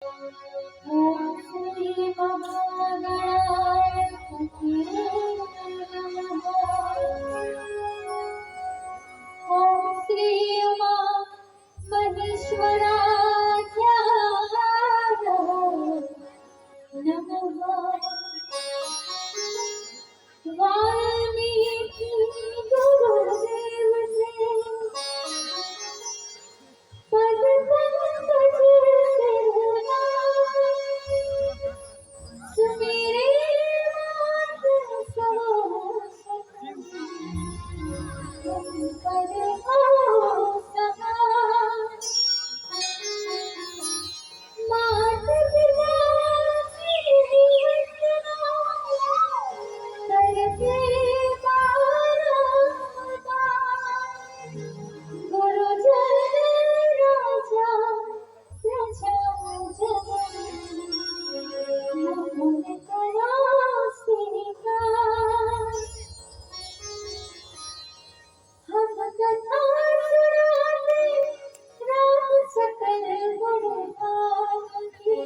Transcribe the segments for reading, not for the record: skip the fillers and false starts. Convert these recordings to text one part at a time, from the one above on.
ॐ श्री महागणाधिपतये नमः। ॐ श्री उमा महेश्वराय नमः। वाल्मीकि गुरुदेव से पद पंकज सिरना, सुमेरे मात सो कर हो सहाय। मात पिता की वंदना करके बारंबार, गुरुजन राजा प्रजा जन नमन करो स्वीकार। हम कथा सुनाते राम सकल गुणगान की।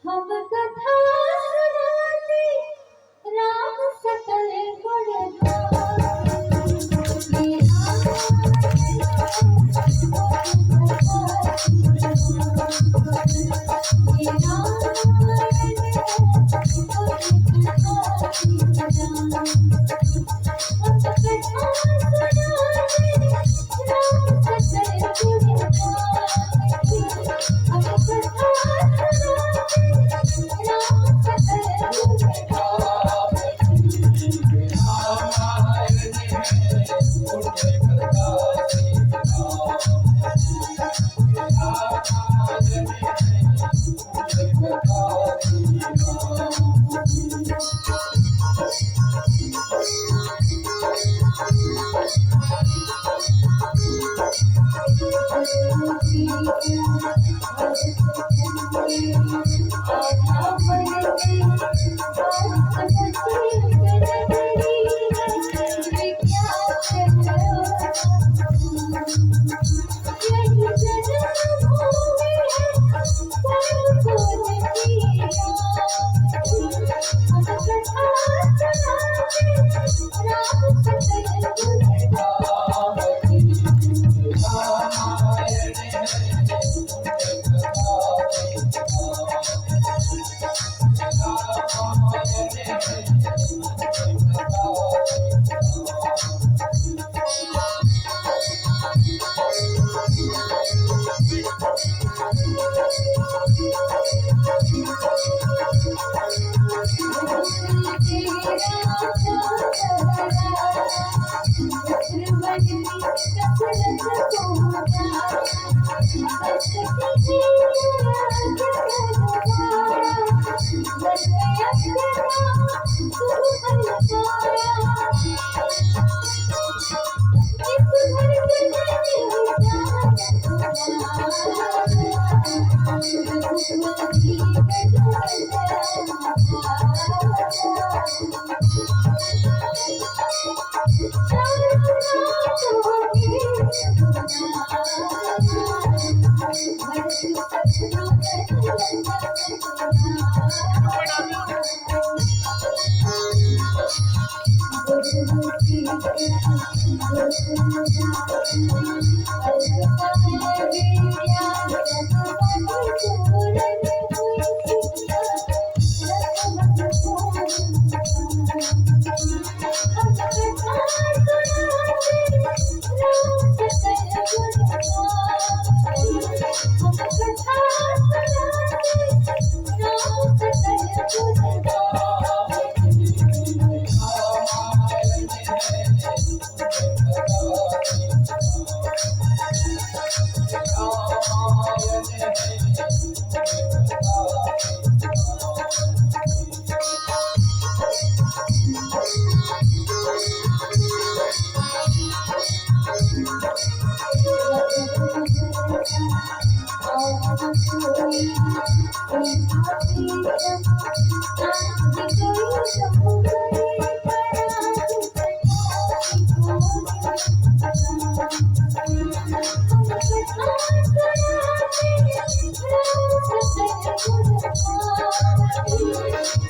हम कथा सुनाते राम सकल गुणगान की।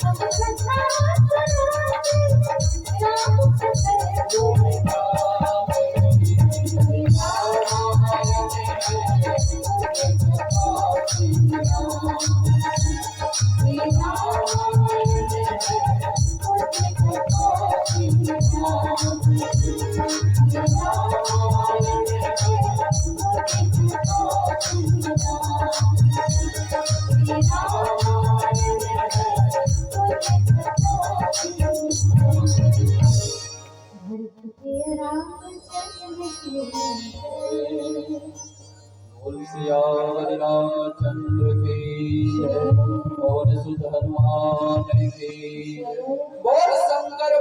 हम कथा सुनाते राम सकल बोल सियावर रामचंद्र की जय, पवन सुत हनुमान की। बोल शंकर